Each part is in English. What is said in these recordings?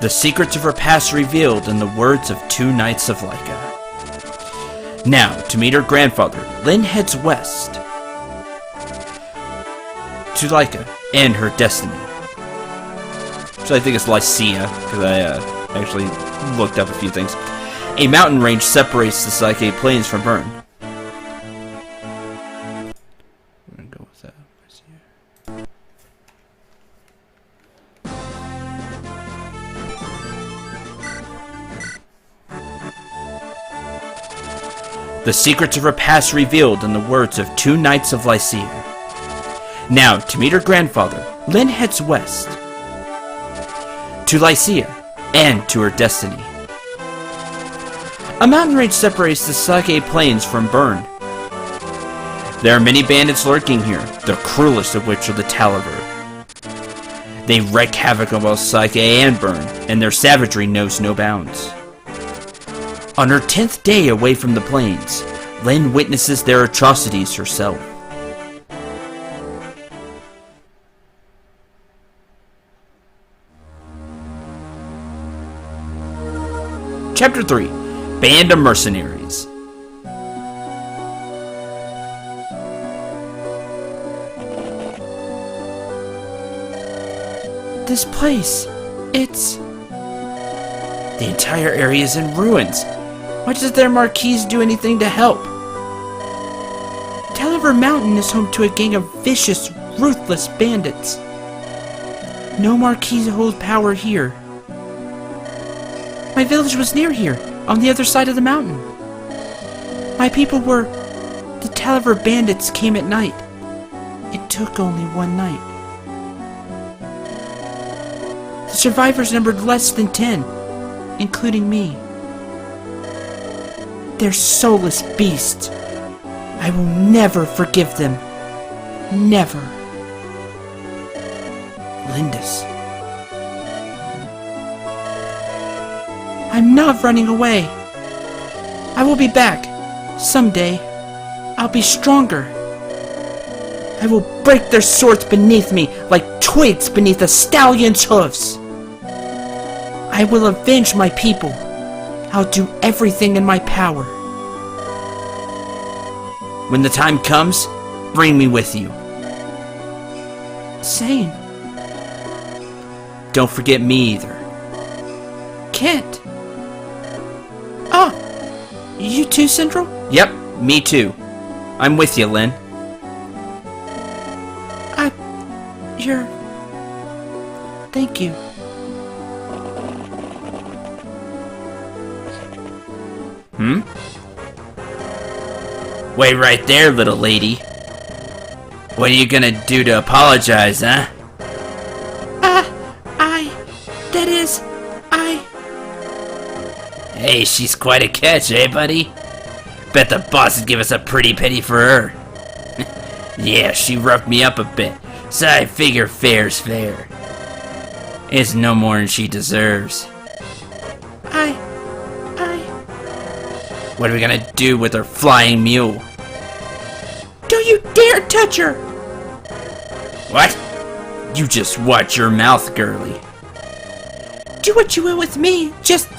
The secrets of her past revealed in the words of two knights of Lyca. Now, to meet her grandfather, Lyn heads west to Lyca and her destiny. So I think it's Lycia, because I actually looked up a few things. A mountain range separates the Psyche plains from Bern. I'm gonna go with that. The secrets of her past revealed in the words of two knights of Lycia. Now, to meet her grandfather, Lyn heads west to Lycia and to her destiny. A mountain range separates the Psyche plains from Bern. There are many bandits lurking here, the cruelest of which are the Talaver. They wreak havoc on both Psyche and Bern, and their savagery knows no bounds. On her 10th day away from the plains, Lyn witnesses their atrocities herself. Chapter 3. Band of Mercenaries. This place, it's... The entire area is in ruins. Why doesn't their Marquise do anything to help? Talaver Mountain is home to a gang of vicious, ruthless bandits. No Marquise holds power here. My village was near here, on the other side of the mountain. My people were... The Talaver bandits came at night. It took only one night. The survivors numbered less than 10, including me. They're soulless beasts. I will never forgive them. Never. Lindis. I'm not running away. I will be back. Someday. I'll be stronger. I will break their swords beneath me like twigs beneath a stallion's hoofs. I will avenge my people. I'll do everything in my power. When the time comes, bring me with you. Same. Don't forget me either. Can't. Ah! You too, Central? Yep, me too. I'm with you, Lyn. You're... Thank you. Wait right there, little lady. What are you gonna do to apologize, huh? Hey, she's quite a catch, eh, buddy? Bet the boss would give us a pretty penny for her. Yeah, she roughed me up a bit, so I figure fair's fair. It's no more than she deserves. What are we gonna do with her flying mule? Don't you dare touch her! What? You just watch your mouth, girly. Do what you will with me, just...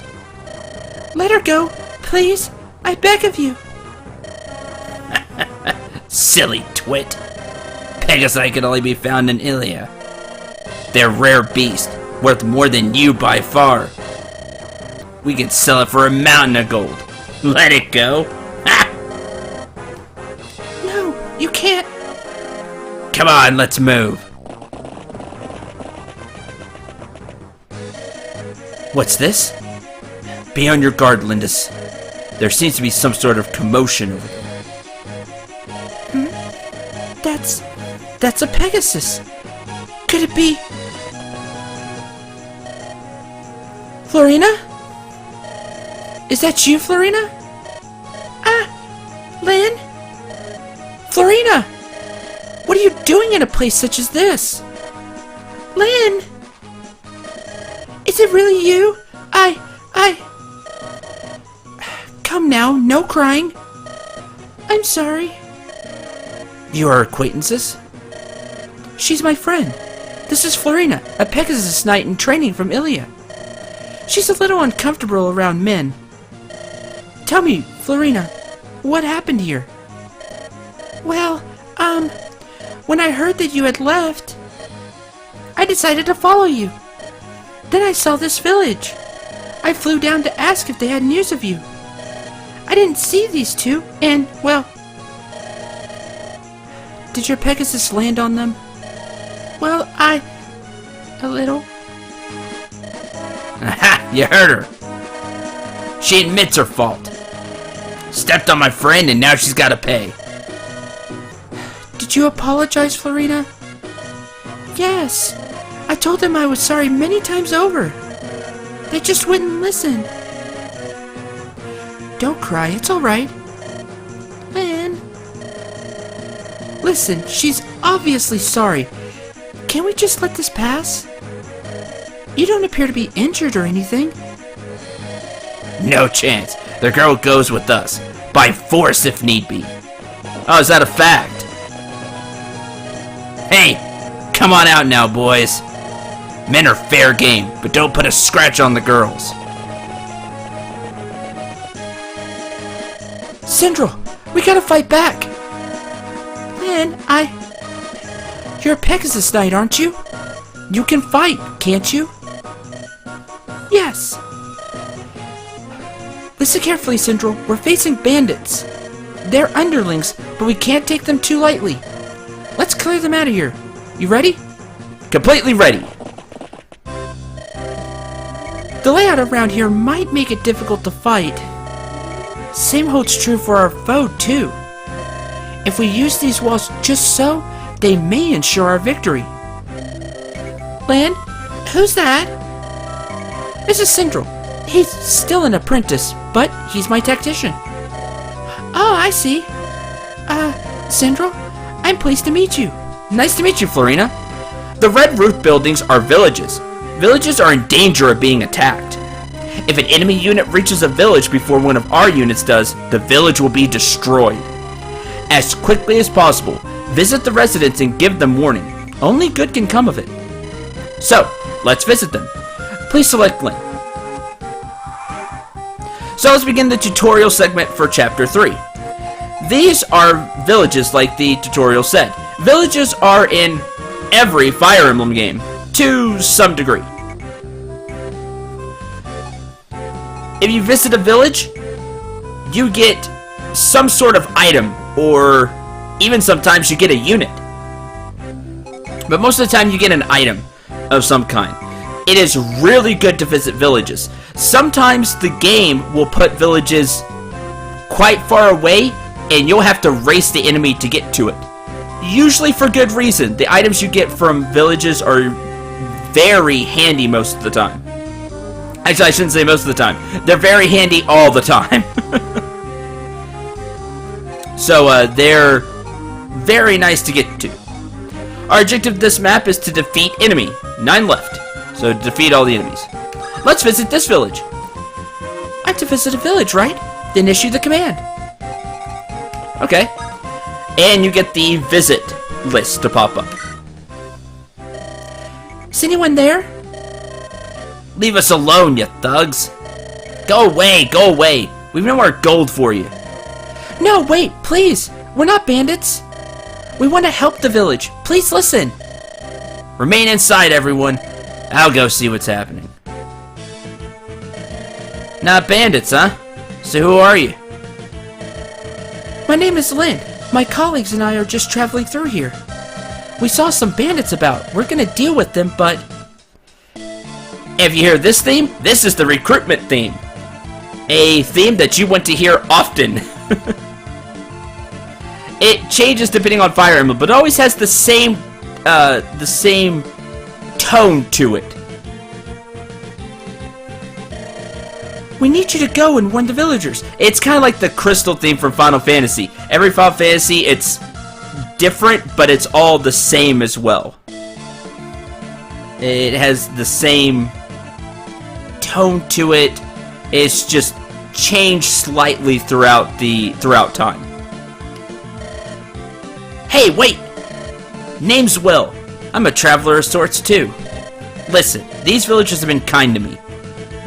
Let her go, please. I beg of you. Silly twit. Pegasi can only be found in Ilia. They're rare beast, worth more than you by far. We could sell it for a mountain of gold. Let it go. No, you can't. Come on, let's move. What's this? Be on your guard, Lindis. There seems to be some sort of commotion over there. That's a Pegasus. Could it be... Florina? Is that you, Florina? Lyn? Florina! What are you doing in a place such as this? Lyn! Is it really you? Come now, no crying. I'm sorry. You are acquaintances? She's my friend. This is Florina, a Pegasus knight in training from Ilia. She's a little uncomfortable around men. Tell me, Florina, what happened here? Well, when I heard that you had left, I decided to follow you. Then I saw this village. I flew down to ask if they had news of you. I didn't see these two, and, well... Did your Pegasus land on them? Well, a little. Aha! You heard her. She admits her fault. Stepped on my friend and now she's gotta pay. Did you apologize, Florina? Yes. I told them I was sorry many times over. They just wouldn't listen. Don't cry, it's alright. Man. Listen, she's obviously sorry. Can't we just let this pass? You don't appear to be injured or anything. No chance. The girl goes with us. By force if need be. Oh, is that a fact? Hey, come on out now, boys. Men are fair game, but don't put a scratch on the girls. Syndril, we gotta fight back. Man, You're a Pegasus Knight, aren't you? You can fight, can't you? Yes. Listen carefully, Syndril. We're facing bandits. They're underlings, but we can't take them too lightly. Let's clear them out of here. You ready? Completely ready. The layout around here might make it difficult to fight. Same holds true for our foe, too. If we use these walls just so, they may ensure our victory. Lan, who's that? This is Syndril. He's still an apprentice, but he's my tactician. Oh, I see. Syndril, I'm pleased to meet you. Nice to meet you, Florina. The red roof buildings are villages. Villages are in danger of being attacked. If an enemy unit reaches a village before one of our units does, the village will be destroyed. As quickly as possible, visit the residents and give them warning. Only good can come of it. So, let's visit them. Please select Glenn. So let's begin the tutorial segment for Chapter 3. These are villages like the tutorial said. Villages are in every Fire Emblem game, to some degree. If you visit a village, you get some sort of item, or even sometimes you get a unit. But most of the time you get an item of some kind. It is really good to visit villages. Sometimes the game will put villages quite far away, and you'll have to race the enemy to get to it. Usually for good reason. The items you get from villages are very handy most of the time. Actually, I shouldn't say most of the time. They're very handy all the time. So, they're very nice to get to. Our objective of this map is to defeat enemy. 9 left. So, defeat all the enemies. Let's visit this village. I'm to visit a village, right? Then issue the command. Okay. And you get the visit list to pop up. Is anyone there? Leave us alone, you thugs. Go away, go away. We've no more gold for you. No, wait, please. We're not bandits. We want to help the village. Please listen. Remain inside, everyone. I'll go see what's happening. Not bandits, huh? So who are you? My name is Lynn. My colleagues and I are just traveling through here. We saw some bandits about. We're gonna deal with them, but... If you hear this theme, this is the recruitment theme. A theme that you want to hear often. It changes depending on Fire Emblem, but it always has the same tone to it. We need you to go and warn the villagers. It's kind of like the crystal theme from Final Fantasy. Every Final Fantasy, it's different, but it's all the same as well. It has the same tone to it. It's just changed slightly throughout time. Hey, wait! Name's Will. I'm a traveler of sorts too. Listen, these villagers have been kind to me.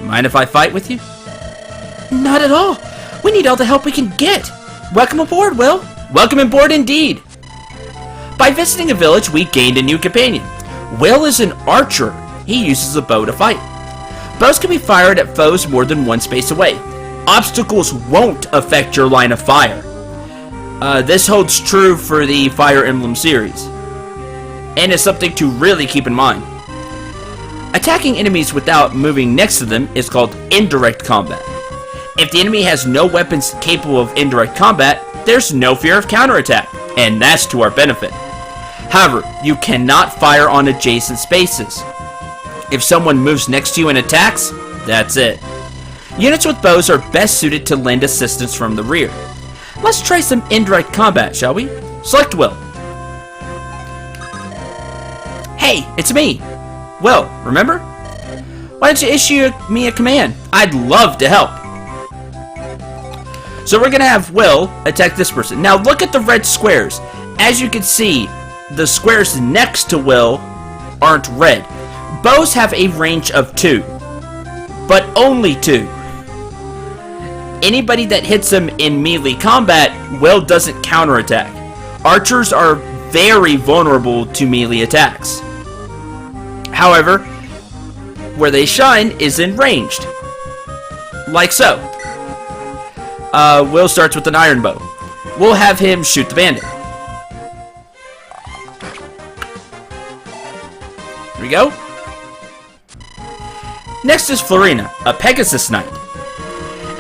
Mind if I fight with you? Not at all. We need all the help we can get. Welcome aboard, Will. Welcome aboard indeed. By visiting a village, we gained a new companion. Will is an archer. He uses a bow to fight. Bows can be fired at foes more than one space away. Obstacles won't affect your line of fire. This holds true for the Fire Emblem series, and is something to really keep in mind. Attacking enemies without moving next to them is called indirect combat. If the enemy has no weapons capable of indirect combat, there's no fear of counterattack, and that's to our benefit. However, you cannot fire on adjacent spaces. If someone moves next to you and attacks, that's it. Units with bows are best suited to lend assistance from the rear. Let's try some indirect combat, shall we? Select Will. Hey, it's me. Will, remember? Why don't you issue me a command? I'd love to help. So we're going to have Will attack this person. Now look at the red squares. As you can see, the squares next to Will aren't red. Bows have a range of 2, but only 2. Anybody that hits them in melee combat, Will doesn't counterattack. Archers are very vulnerable to melee attacks. However, where they shine is in ranged. Like so. Will starts with an iron bow. We'll have him shoot the bandit. Here we go. Next is Florina, a Pegasus Knight.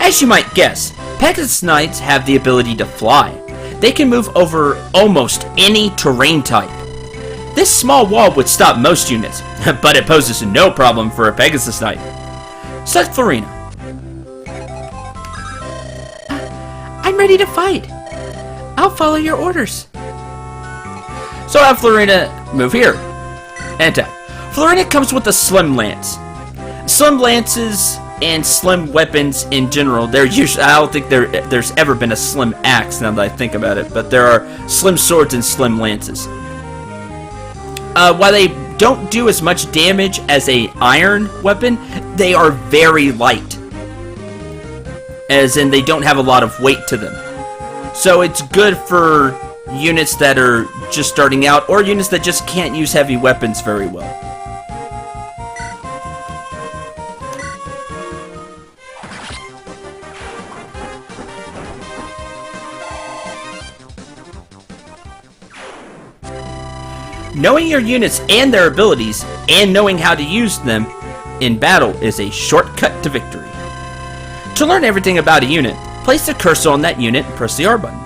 As you might guess, Pegasus Knights have the ability to fly. They can move over almost any terrain type. This small wall would stop most units, but it poses no problem for a Pegasus Knight. Select Florina. I'm ready to fight. I'll follow your orders. So have Florina move here and attack. Florina comes with a slim lance. Slim lances and slim weapons in general, they're usually, I don't think there's ever been a slim axe now that I think about it, but there are slim swords and slim lances. While they don't do as much damage as a iron weapon, they are very light. As in, they don't have a lot of weight to them. So it's good for units that are just starting out, or units that just can't use heavy weapons very well. Knowing your units and their abilities, and knowing how to use them in battle is a shortcut to victory. To learn everything about a unit, place the cursor on that unit and press the R button.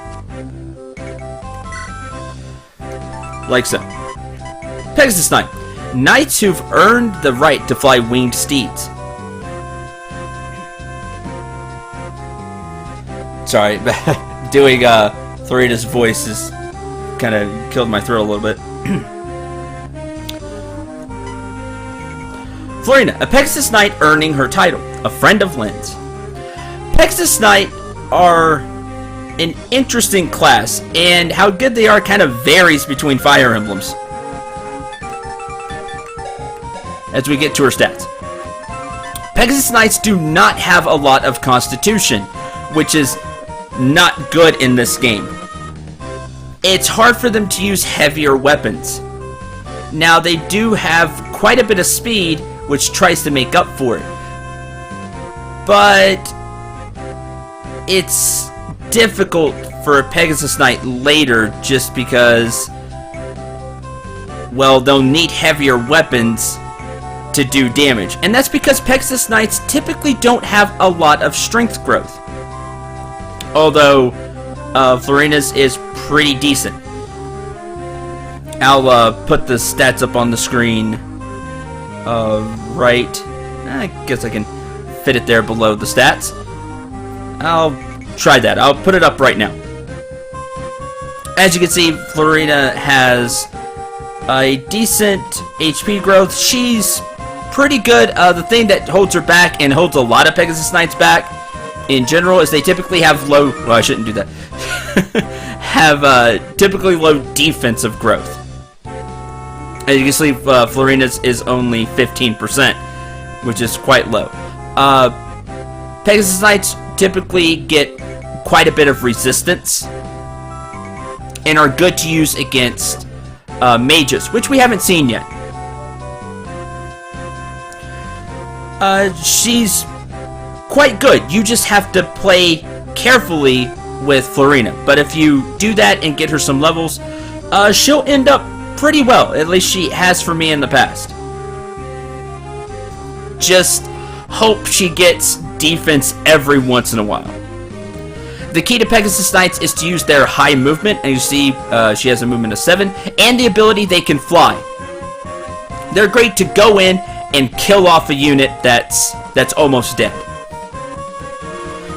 Like so. Pegasus Knight. Knights who've earned the right to fly winged steeds. Sorry, doing Florina's voice is kind of killed my throat a little bit. Florina, a Pegasus Knight earning her title, a friend of Lynn's. Pegasus Knight are an interesting class, and how good they are kind of varies between Fire Emblems. As we get to her stats. Pegasus Knights do not have a lot of constitution, which is not good in this game. It's hard for them to use heavier weapons. Now, they do have quite a bit of speed, which tries to make up for it. But it's difficult for a Pegasus Knight later just because, well, they'll need heavier weapons to do damage. And that's because Pegasus Knights typically don't have a lot of strength growth. Although, Florina's is pretty decent. I'll put the stats up on the screen. Right. I guess I can fit it there below the stats. I'll try that. I'll put it up right now. As you can see, Florina has a decent HP growth. She's pretty good. The thing that holds her back and holds a lot of Pegasus Knights back in general is they typically have low... Well, I shouldn't do that. Have typically low defensive growth. As you can see, Florina's is only 15%, which is quite low. Pegasus Knights typically get quite a bit of resistance and are good to use against mages, which we haven't seen yet. She's quite good. You just have to play carefully with Florina. But if you do that and get her some levels, she'll end up pretty well. At least she has for me in the past. Just hope she gets defense every once in a while. The key to Pegasus Knights is to use their high movement, and you see she has a movement of 7, and the ability they can fly. They're great to go in and kill off a unit that's almost dead.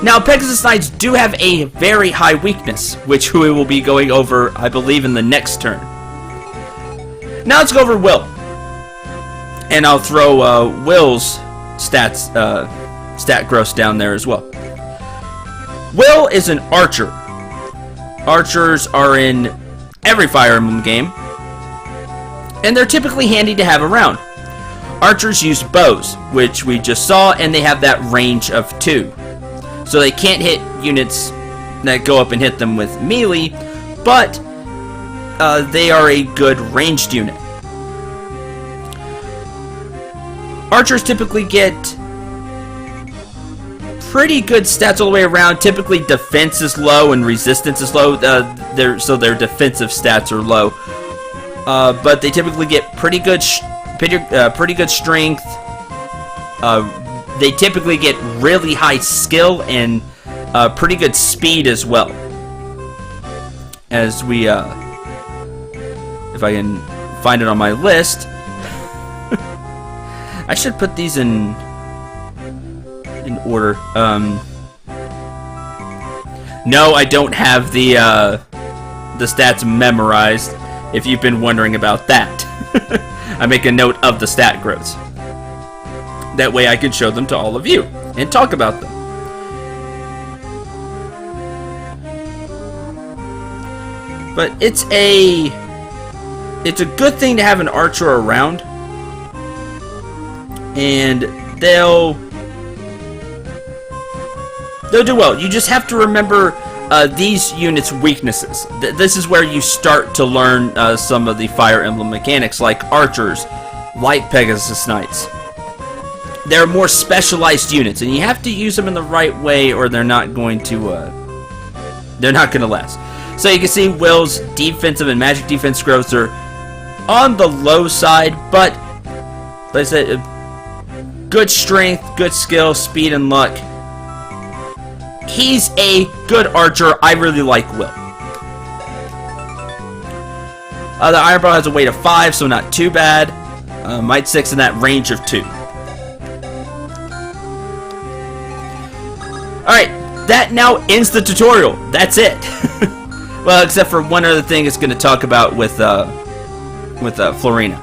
Now, Pegasus Knights do have a very high weakness, which we will be going over, I believe, in the next turn. Now let's go over Will. And I'll throw Will's stats, stat gross down there as well. Will is an archer. Archers are in every Fire Emblem game, and they're typically handy to have around. Archers use bows, which we just saw, and they have that range of 2. So they can't hit units that go up and hit them with melee, but they are a good ranged unit. Archers typically get pretty good stats all the way around. Typically defense is low and resistance is low, so their defensive stats are low. But they typically get pretty good strength. They typically get really high skill and pretty good speed as well. As we, if I can find it on my list, I should put these in order. No, I don't have the stats memorized. If you've been wondering about that, I make a note of the stat growths. That way I can show them to all of you and talk about them. But it's a good thing to have an archer around, and they'll do well. You just have to remember these units' weaknesses. This is where you start to learn some of the Fire Emblem mechanics, like archers, like Pegasus Knights. They're more specialized units, and you have to use them in the right way, or they're not going to last. So you can see Will's defensive and magic defense growths are on the low side, but like I said, good strength, good skill, speed, and luck. He's a good archer. I really like Will. The Iron Ball has a weight of 5, so not too bad. Might 6 in that range of 2. Alright, that now ends the tutorial. That's it. Well, except for one other thing it's going to talk about with Florina.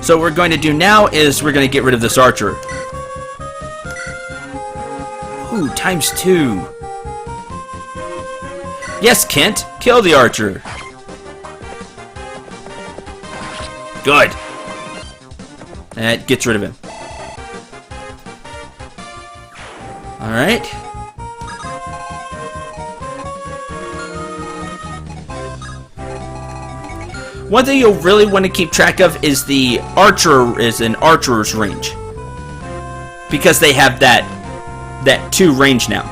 So what we're going to do now is we're going to get rid of this archer. Ooh, ×2. Yes, Kent, kill the archer. Good. That gets rid of him. Alright. One thing you'll really want to keep track of is the archer is an archer's range, because they have that 2 range now.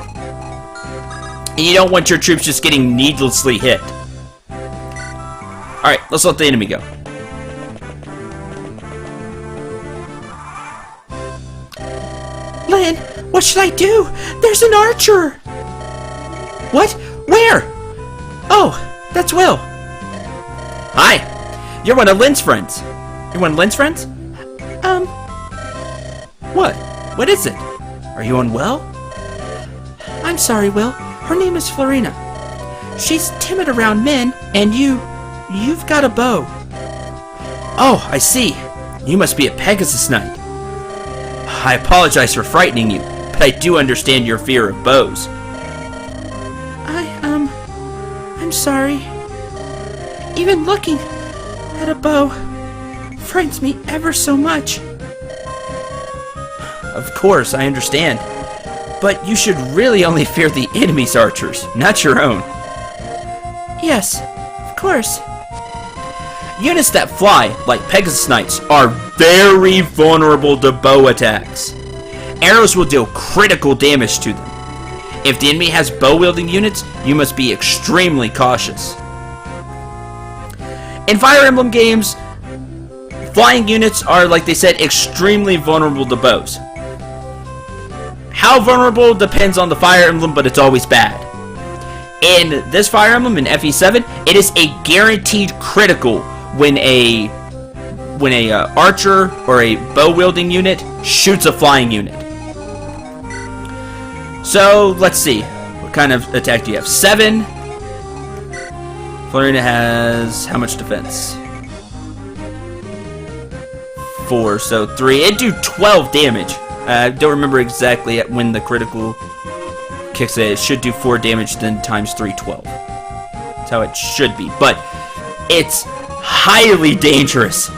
And you don't want your troops just getting needlessly hit. Alright, let's let the enemy go. Lynn, what should I do? There's an archer! What? Where? Oh, that's Will. Hi! You're one of Lynn's friends. You're one of Lynn's friends? What? What is it? Are you unwell? I'm sorry, Will. Her name is Florina. She's timid around men, and you've got a bow. Oh, I see. You must be a Pegasus Knight. I apologize for frightening you, but I do understand your fear of bows. I'm sorry. Even looking at a bow frightens me ever so much. of course, I understand. But you should really only fear the enemy's archers, not your own. Yes, of course. Units that fly, like Pegasus Knights, are very vulnerable to bow attacks. Arrows will deal critical damage to them. If the enemy has bow-wielding units, you must be extremely cautious. In Fire Emblem games, flying units are, like they said, extremely vulnerable to bows. How vulnerable depends on the Fire Emblem, but it's always bad. In this Fire Emblem, in Ep.4, it is a guaranteed critical when a archer or a bow-wielding unit shoots a flying unit. So, let's see. What kind of attack do you have? 7. Florina has how much defense? 4, so 3. It'd do 12 damage. I don't remember exactly when the critical kicks it. It should do 4 damage, then times 3, 12. That's how it should be. But it's highly dangerous.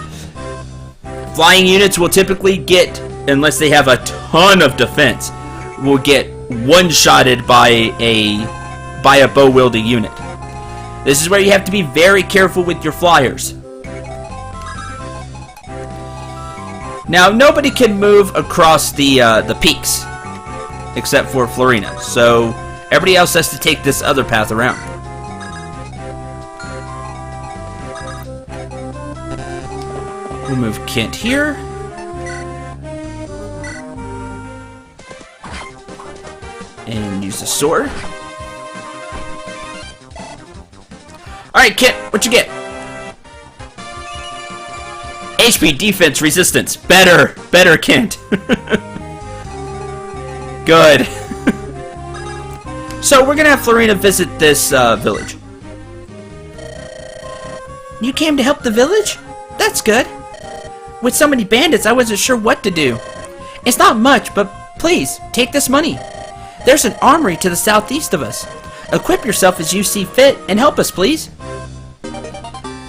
Flying units will typically get, unless they have a ton of defense, will get one-shotted by a bow-wielding unit. This is where you have to be very careful with your flyers. Now, nobody can move across the peaks, except for Florina, so everybody else has to take this other path around. We'll move Kent here. And use the sword. Alright, Kent, what you get? HP, defense, resistance. Better, Kent. Good. So, we're gonna have Florina visit this village. You came to help the village? That's good. With so many bandits, I wasn't sure what to do. It's not much, but please, take this money. There's an armory to the southeast of us. Equip yourself as you see fit and help us, please.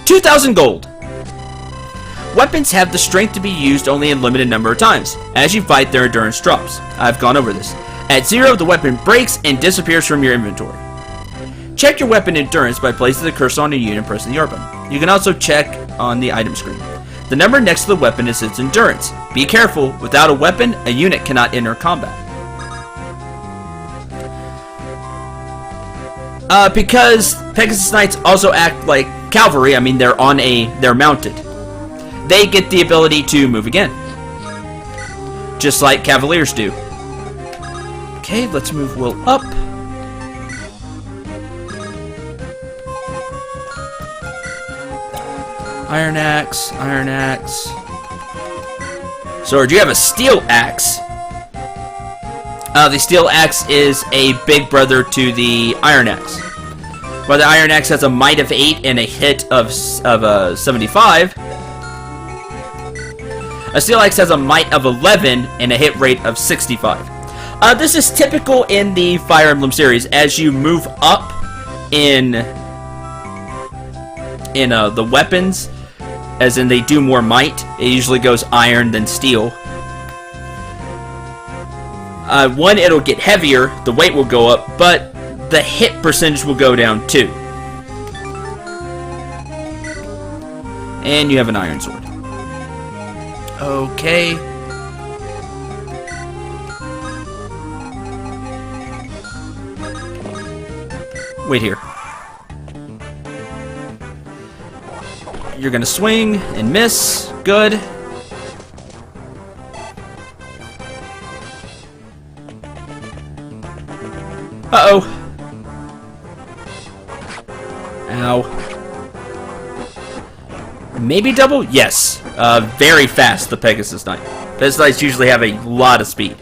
2,000 gold. Weapons have the strength to be used only a limited number of times. As you fight, their endurance drops. I've gone over this. At 0, the weapon breaks and disappears from your inventory. Check your weapon endurance by placing the cursor on a unit and pressing the R button. You can also check on the item screen. The number next to the weapon is its endurance. Be careful, without a weapon, a unit cannot enter combat. Because Pegasus Knights also act like cavalry, I mean they're mounted. They get the ability to move again. Just like cavaliers do. Okay, let's move Will up. Iron axe, iron axe. Sword, you have a steel axe. The steel axe is a big brother to the iron axe. While the iron axe has a might of 8 and a hit of 75, a steel axe has a might of 11 and a hit rate of 65. This is typical in the Fire Emblem series. As you move up in the weapons, as in they do more might, it usually goes iron than steel. One, it'll get heavier, the weight will go up, but the hit percentage will go down too. And you have an iron sword. Okay. Wait here. You're gonna swing and miss. Good. Uh-oh. Ow. Maybe double? Yes. Very fast, the Pegasus Knight. Pegasus Knights usually have a lot of speed.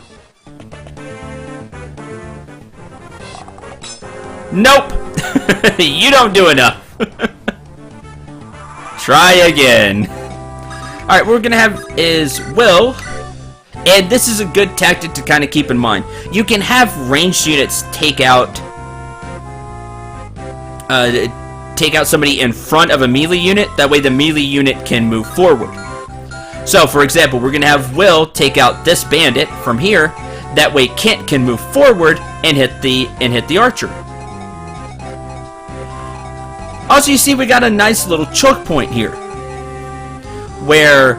Nope! You don't do enough. Try again. Alright, what we're gonna have is Will. And this is a good tactic to kind of keep in mind. You can have ranged units take out somebody in front of a melee unit. That way the melee unit can move forward. So, for example, we're going to have Will take out this bandit from here. That way Kent can move forward and hit the archer. Also, you see we got a nice little choke point here, where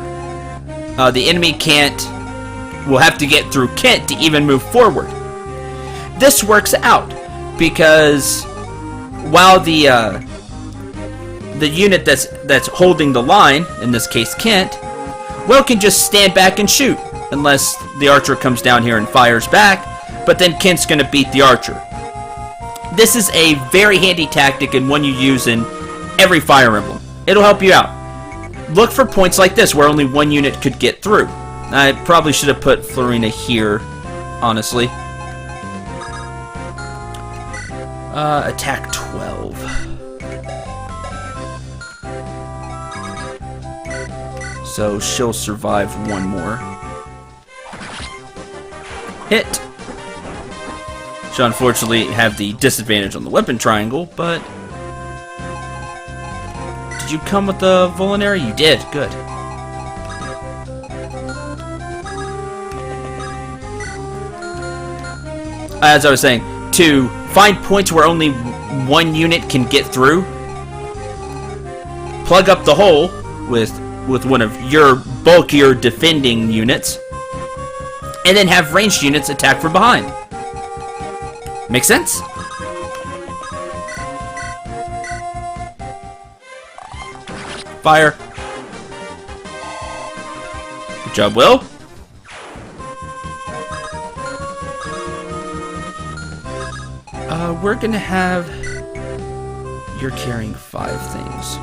the enemy will have to get through Kent to even move forward. This works out because while the unit that's holding the line, in this case Kent, Will can just stand back and shoot, unless the archer comes down here and fires back, but then Kent's going to beat the archer. This is a very handy tactic and one you use in every Fire Emblem. It'll help you out. Look for points like this where only one unit could get through. I probably should have put Florina here, honestly. Attack 12. So she'll survive one more. Hit. She'll unfortunately have the disadvantage on the weapon triangle, but... Did you come with the Vulnerary? You did. Good. As I was saying, to find points where only one unit can get through, plug up the hole with one of your bulkier defending units, and then have ranged units attack from behind. Make sense? Fire. Good job, Will. We're gonna have... You're carrying 5 things.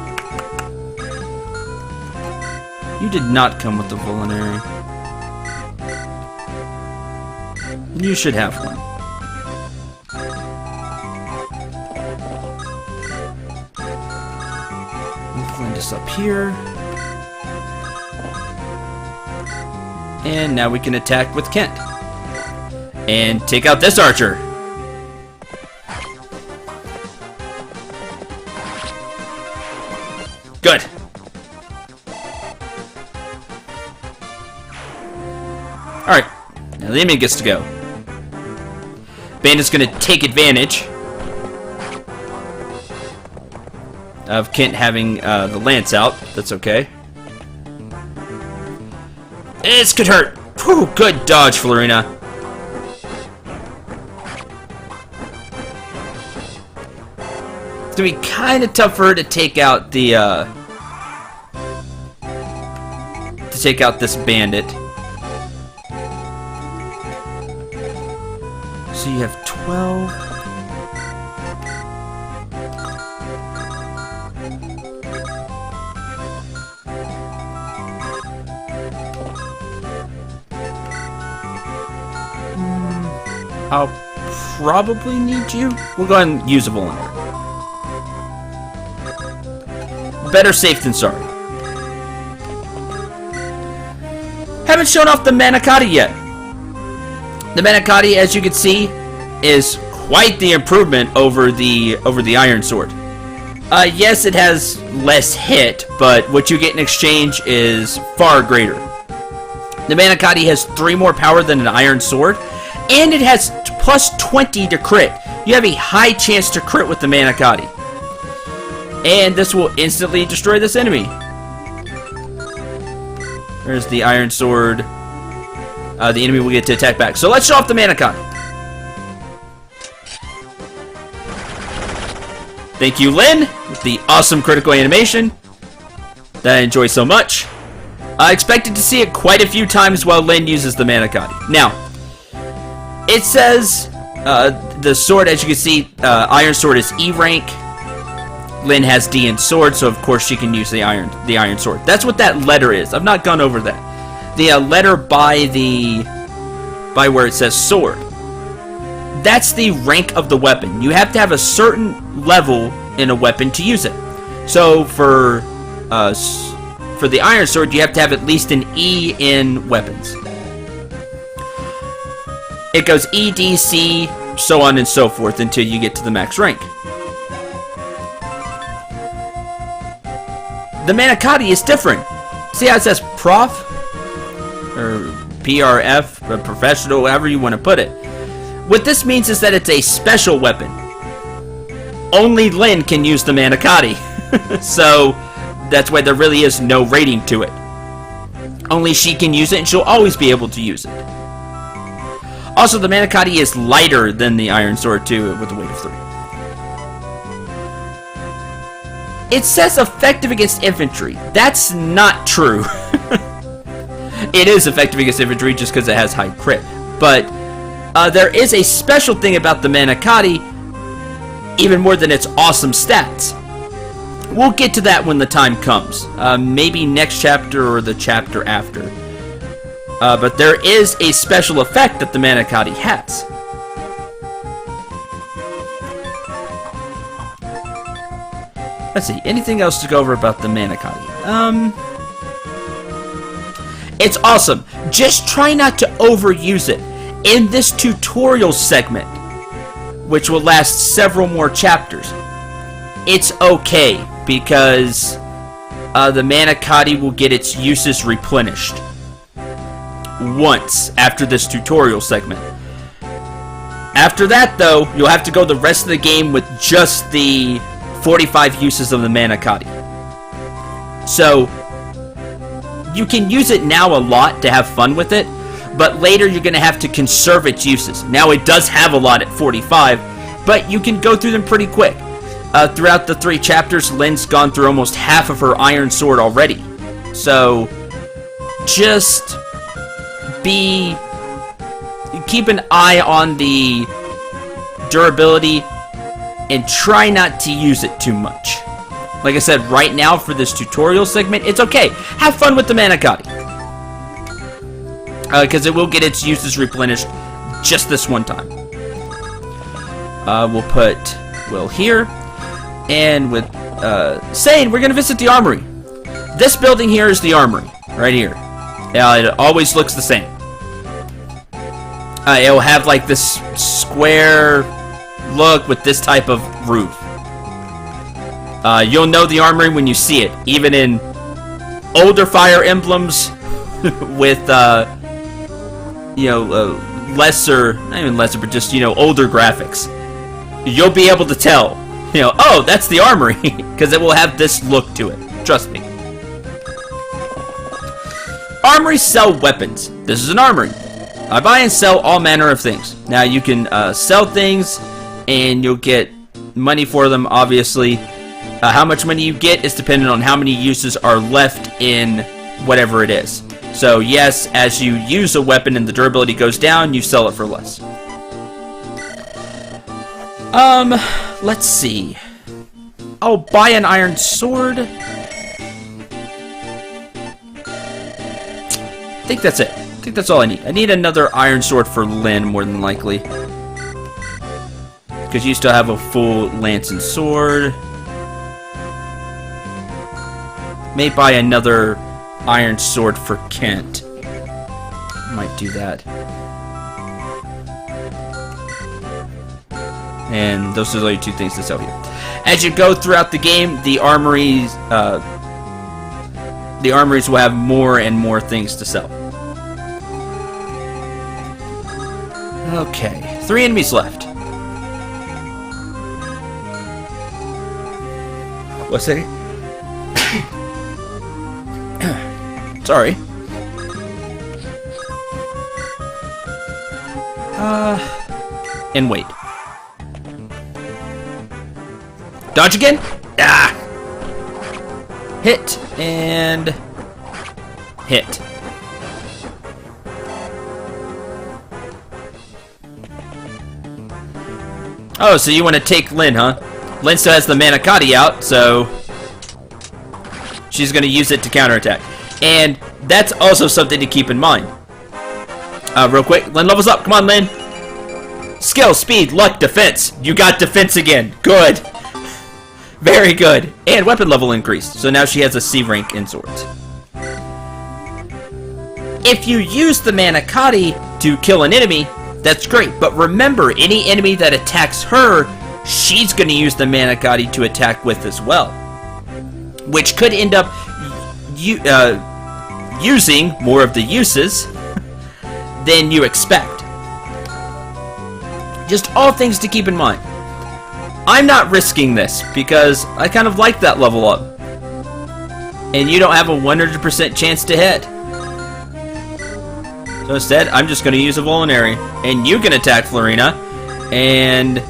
You did not come with the Vulnerary. You should have one. We'll land this up here. And now we can attack with Kent. And take out this archer. Good. Alright. Now the enemy gets to go. Bandit's gonna take advantage of Kent having the lance out. That's okay. This could hurt. Whew, good dodge, Florina. It's gonna be kind of tough for her to take out the this bandit. So you have 12. I'll probably need you. We'll go ahead and use a Vulnerary. Better safe than sorry. Haven't shown off the Manicotti yet. The Manicotti, as you can see, is quite the improvement over the Iron Sword. Yes, it has less hit, but what you get in exchange is far greater. The Manicotti has 3 more power than an Iron Sword, and it has plus 20 to crit. You have a high chance to crit with the Manicotti. And this will instantly destroy this enemy. There's the Iron Sword. The enemy will get to attack back. So let's show off the Manicotti. Thank you, Lynn, with the awesome critical animation that I enjoy so much. I expected to see it quite a few times while Lynn uses the Manicotti. Now, it says the sword, as you can see, Iron Sword is E rank. Lynn has D in sword, so of course she can use the iron sword. That's what that letter is. I've not gone over that. The letter by where it says sword. That's the rank of the weapon. You have to have a certain level in a weapon to use it. So for the Iron Sword, you have to have at least an E in weapons. It goes E, D, C, so on and so forth until you get to the max rank. The Manicotti is different. See how it says prof? Or PRF, or professional, however you want to put it. What this means is that it's a special weapon. Only Lyn can use the Manicotti. So, that's why there really is no rating to it. Only she can use it, and she'll always be able to use it. Also, the Manicotti is lighter than the Iron Sword, too, with a weight of 3. It says effective against infantry. That's not true. It is effective against infantry just because it has high crit. But there is a special thing about the Manicotti, even more than its awesome stats. We'll get to that when the time comes. Maybe next chapter or the chapter after. But there is a special effect that the Manicotti has. Let's see, anything else to go over about the Manicotti? It's awesome. Just try not to overuse it. In this tutorial segment, which will last several more chapters, it's okay, because the Manicotti will get its uses replenished once after this tutorial segment. After that, though, you'll have to go the rest of the game with just the 45 uses of the Manicotti. So, you can use it now a lot to have fun with it, but later you're going to have to conserve its uses. Now, it does have a lot at 45, but you can go through them pretty quick. Throughout the 3 chapters, Lyn's gone through almost half of her Iron Sword already. So, just keep an eye on the durability and try not to use it too much. Like I said, right now for this tutorial segment, it's okay. Have fun with the Manicotti. Because it will get its uses replenished just this one time. We'll put Will here. And with Sane, we're going to visit the armory. This building here is the armory. Right here. It always looks the same. It'll have like this square look with this type of roof. You'll know the armory when you see it. Even in older Fire Emblems with, lesser, not even lesser, but just, older graphics. You'll be able to tell, oh, that's the armory, because it will have this look to it. Trust me. Armories sell weapons. This is an armory. I buy and sell all manner of things. Now, you can sell things, and you'll get money for them, obviously. How much money you get is dependent on how many uses are left in whatever it is. So, yes, as you use a weapon and the durability goes down, you sell it for less. Let's see. I'll buy an iron sword. I think that's it. I think that's all I need. I need another iron sword for Lyn, more than likely. Because you still have a full lance and sword. May buy another iron sword for Kent. Might do that. And those are the only 2 things to sell here. As you go throughout the game, the armories will have more and more things to sell. Okay, 3 enemies left. What's that? Sorry. And wait. Dodge again? Ah! Hit, and hit. Oh, so you want to take Lyn, huh? Lyn still has the Manicotti out, so she's going to use it to counterattack. And that's also something to keep in mind. Real quick, Lyn levels up. Come on, Lyn. Skill, speed, luck, defense. You got defense again. Good. Very good. And weapon level increased. So now she has a C rank in swords. If you use the Manicotti to kill an enemy, that's great. But remember, any enemy that attacks her, she's going to use the Manicotti to attack with as well. Which could end up using more of the uses than you expect. Just all things to keep in mind. I'm not risking this because I kind of like that level up. And you don't have a 100% chance to hit. So instead, I'm just going to use a Vulnerary. And you can attack Florina. And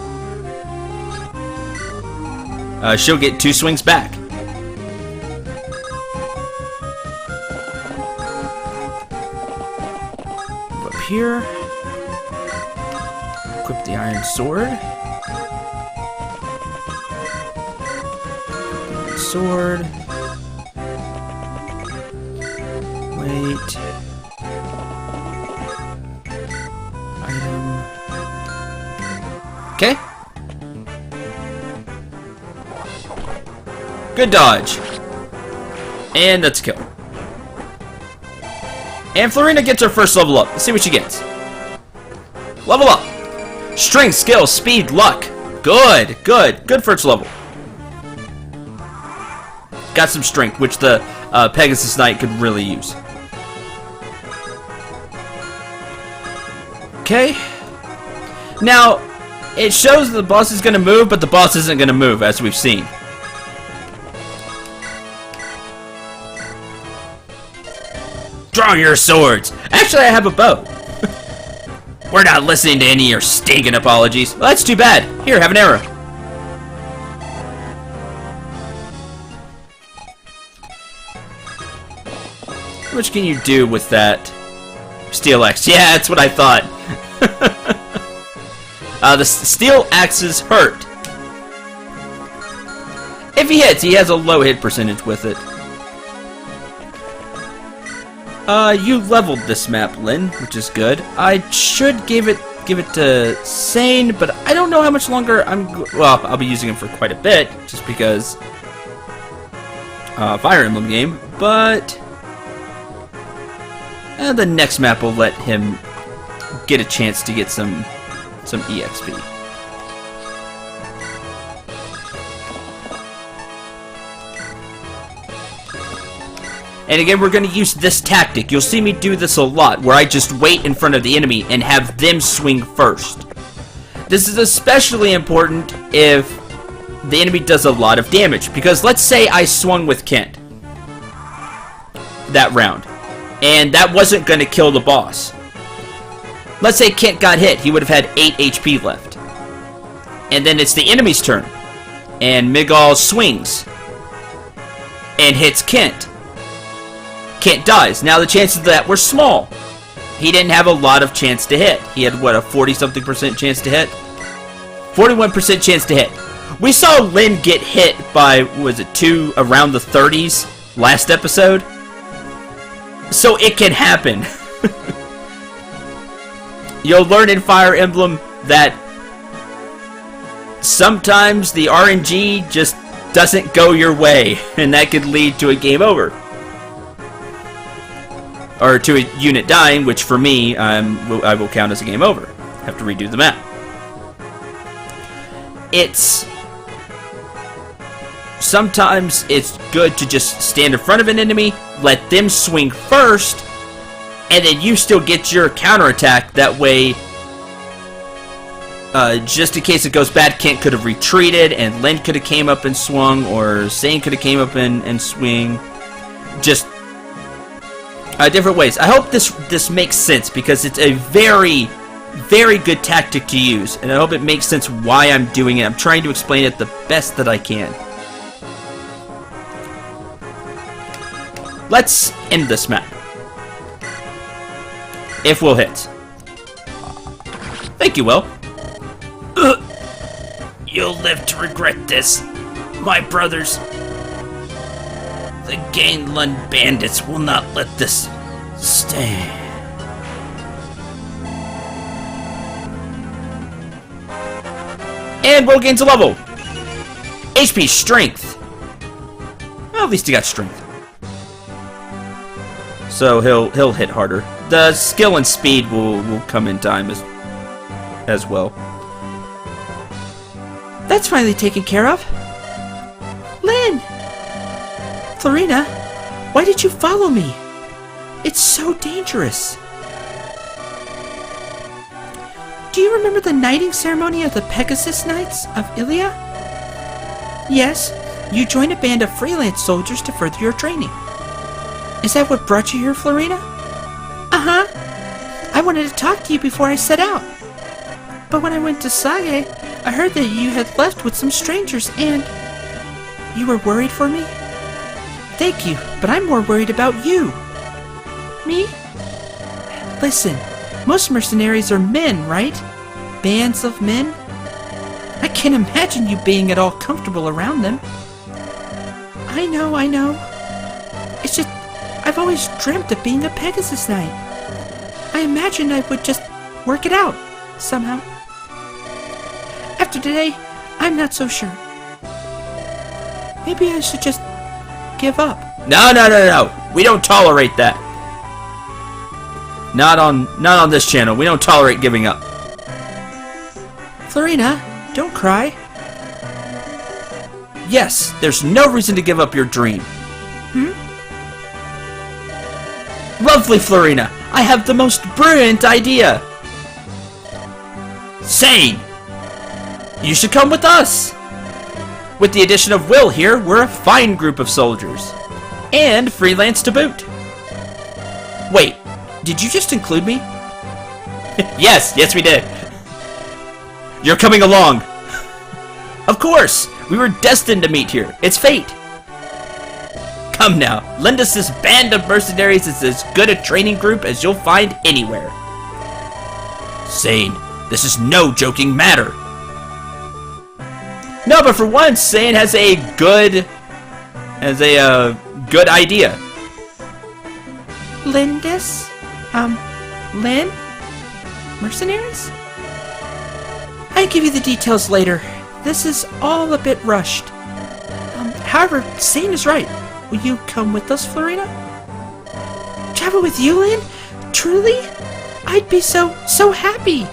she'll get 2 swings back. Up here. Equip the Iron Sword. Sword. Wait. Item. Okay. Good dodge. And that's a kill. And Florina gets her first level up. Let's see what she gets. Level up. Strength, skill, speed, luck. Good, good. Good first level. Got some strength, which the Pegasus Knight could really use. Okay. Now, it shows that the boss is going to move, but the boss isn't going to move, as we've seen. Draw your swords! Actually, I have a bow. We're not listening to any of your stinking apologies. Well, that's too bad. Here, have an arrow. How much can you do with that steel axe? Yeah, that's what I thought. The steel axes hurt. If he hits, he has a low hit percentage with it. You leveled this map, Lynn, which is good. I should give it to Sane, but I don't know how much longer well, I'll be using him for quite a bit, just because Fire Emblem game, but the next map will let him get a chance to get some EXP. And again, we're going to use this tactic. You'll see me do this a lot, where I just wait in front of the enemy and have them swing first. This is especially important if the enemy does a lot of damage, because let's say I swung with Kent that round, and that wasn't going to kill the boss. Let's say Kent got hit. He would have had 8 HP left. And then it's the enemy's turn. And Miguel swings. And hits Kent. Kent dies. Now the chances of that were small. He didn't have a lot of chance to hit. He had, what, a 40-something% chance to hit? 41% chance to hit. We saw Lynn get hit by, was it 2 around the 30s last episode? So it can happen. You'll learn in Fire Emblem that sometimes the RNG just doesn't go your way, and that could lead to a game over. Or to a unit dying, which for me, I will count as a game over. Have to redo the map. Sometimes it's good to just stand in front of an enemy, let them swing first, and then you still get your counterattack. That way, just in case it goes bad, Kent could have retreated, and Lynn could have came up and swung, or Sane could have came up and swing. Just different ways. I hope this makes sense, because it's a very, very good tactic to use, and I hope it makes sense why I'm doing it. I'm trying to explain it the best that I can. Let's end this map. If we'll hit. Thank you, Will. You'll live to regret this, my brothers. The Gainland bandits will not let this stand. And Will gains a level. HP, strength. Well, at least he got strength. So he'll hit harder. The skill and speed will come in time as well. That's finally taken care of. Lynn! Florina, why did you follow me? It's so dangerous. Do you remember the knighting ceremony of the Pegasus Knights of Ilia? Yes, you joined a band of freelance soldiers to further your training. Is that what brought you here, Florina? Uh-huh. I wanted to talk to you before I set out. But when I went to Sage, I heard that you had left with some strangers and... You were worried for me? Thank you, but I'm more worried about you. Me? Listen, most mercenaries are men, right? Bands of men? I can't imagine you being at all comfortable around them. I know. It's just, I've always dreamt of being a Pegasus Knight. I imagined I would just work it out, somehow. After today, I'm not so sure. Maybe I should just give up. No. We don't tolerate that. Not on this channel. We don't tolerate giving up. Florina, don't cry. Yes, there's no reason to give up your dream. Lovely, Florina. I have the most brilliant idea. Sane, you should come with us. With the addition of Will here, we're a fine group of soldiers. And freelance to boot. Wait, did you just include me? Yes, we did. You're coming along. Of course, we were destined to meet here. It's fate. Come now, lend us this band of mercenaries is as good a training group as you'll find anywhere. Sane, this is no joking matter. No, but for once, Sane has a good idea. Lindis? Lynn? Mercenaries? I'll give you the details later. This is all a bit rushed. However, Sane is right. Will you come with us, Florina? Travel with you, Lynn? Truly? I'd be so happy.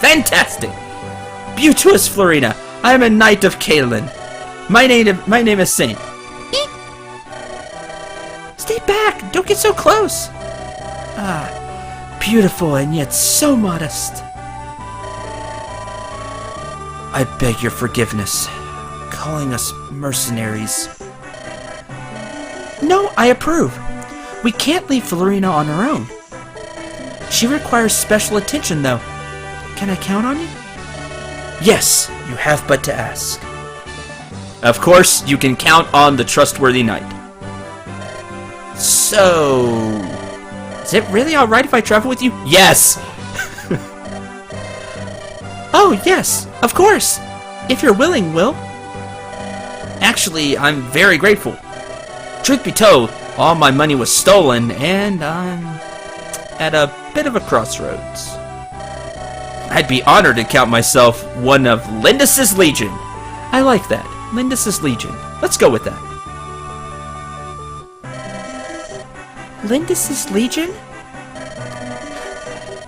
Fantastic! Beauteous, Florina. I am a knight of Kaelin. My name is Sane. Eek. Stay back! Don't get so close! Beautiful and yet so modest. I beg your forgiveness. Calling us mercenaries. No, I approve. We can't leave Florina on her own. She requires special attention, though. Can I count on you? Yes, you have but to ask. Of course, you can count on the trustworthy knight. So... Is it really alright if I travel with you? Yes! Oh, yes, of course. If you're willing, Will. Actually, I'm very grateful. Truth be told, all my money was stolen, and I'm at a bit of a crossroads. I'd be honored to count myself one of Lindis's Legion. I like that. Lindis's Legion. Let's go with that. Lindis's Legion?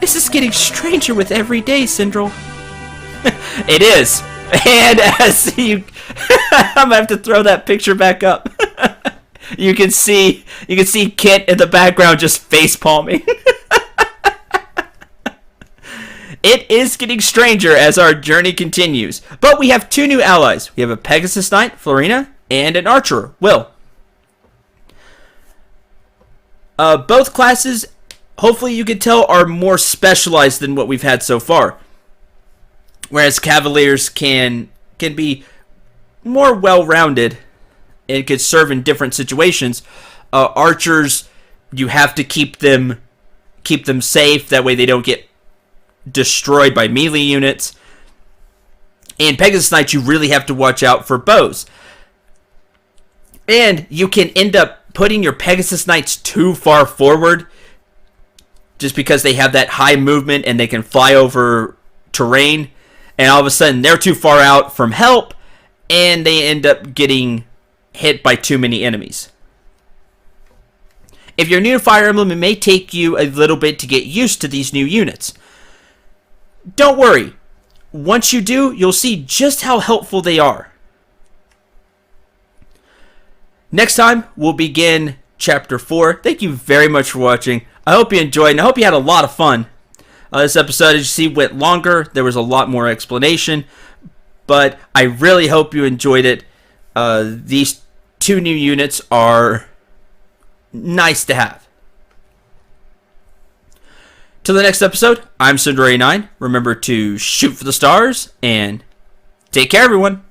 This is getting stranger with every day, Syndrel. It is. And as you... I'm gonna have to throw that picture back up. You can see Kit in the background just face palming. It is getting stranger as our journey continues, but we have two new allies. We have a Pegasus Knight, Florina, and an Archer, Will. Both classes, hopefully you can tell, are more specialized than what we've had so far. Whereas Cavaliers can be more well-rounded and could serve in different situations. Archers, you have to keep them safe. That way they don't get destroyed by melee units. And Pegasus Knights, you really have to watch out for bows. And you can end up putting your Pegasus Knights too far forward just because they have that high movement and they can fly over terrain. And all of a sudden they're too far out from help and they end up getting hit by too many enemies. If you're new to Fire Emblem, it may take you a little bit to get used to these new units. Don't worry. Once you do, you'll see just how helpful they are. Next time, we'll begin Chapter 4. Thank you very much for watching. I hope you enjoyed, and I hope you had a lot of fun. This episode, as you see, went longer. There was a lot more explanation, but I really hope you enjoyed it. These 2 new units are nice to have. Till the next episode, I'm Sundari9. Remember to shoot for the stars, and take care, everyone.